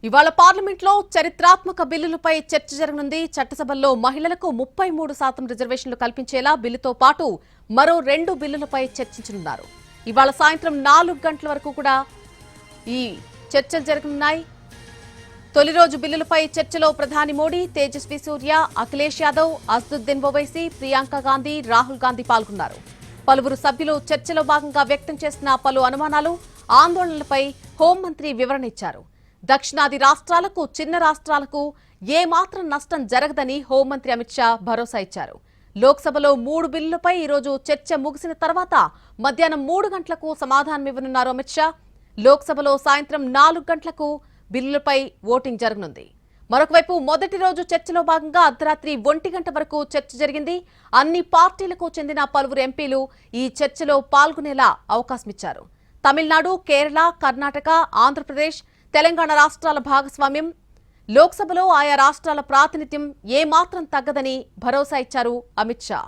ఇవాళ పార్లమెంట్లో చరిత్రాత్మక బిల్లులపై చర్చ జరగనుంది. చట్టసభల్లో మహిళలకు 33% రిజర్వేషన్లు కల్పించేలా బిల్లుతో పాటు మరో 2 బిల్లులపై చర్చించనున్నారు. ఇవాళ సాయంత్రం 4 గంటల వరకు కూడా ఈ చర్చలు జరగనున్నాయి. తొలి రోజు బిల్లులపై చర్చలో ప్రధాని మోడీ, తేజస్వి సూర్య, అఖిలేష్ యాదవ్, అసదుద్దీన్ ఓవైసీ, ప్రియాంక గాంధీ, రాహుల్ గాంధీ పాల్గొన్నారు. పలువురు సభ్యులు చర్చలో భాగంగా వ్యక్తం చేసిన పలు అనుమానాలు, ఆందోళనలపై హోంమంత్రి వివరణ ఇచ్చారు. దక్షిణాది రాష్ట్రాలకు, చిన్న రాష్ట్రాలకు ఏమాత్రం నష్టం జరగదని హోంమంత్రి అమిత్ షా భరోసా ఇచ్చారు. లోక్సభలో 3 బిల్లులపై ఈరోజు చర్చ ముగిసిన తర్వాత మధ్యాహ్నం 3 గంటలకు సమాధానమివ్వనున్నారు అమిత్ షా. లోక్సభలో సాయంత్రం 4 గంటలకు బిల్లులపై ఓటింగ్ జరగనుంది. మరొకవైపు మొదటి రోజు చర్చలో భాగంగా అర్ధరాత్రి 1 గంట వరకు చర్చ జరిగింది. అన్ని పార్టీలకు చెందిన పలువురు ఎంపీలు ఈ చర్చలో పాల్గొనేలా అవకాశమిచ్చారు. తమిళనాడు, కేరళ, కర్ణాటక, ఆంధ్రప్రదేశ్, తెలంగాణ రాష్ట్రాల భాగస్వామ్యం, లోక్సభలో ఆయా రాష్ట్రాల ప్రాతినిధ్యం ఏమాత్రం తగ్గదని భరోసా ఇచ్చారు అమిత్ షా.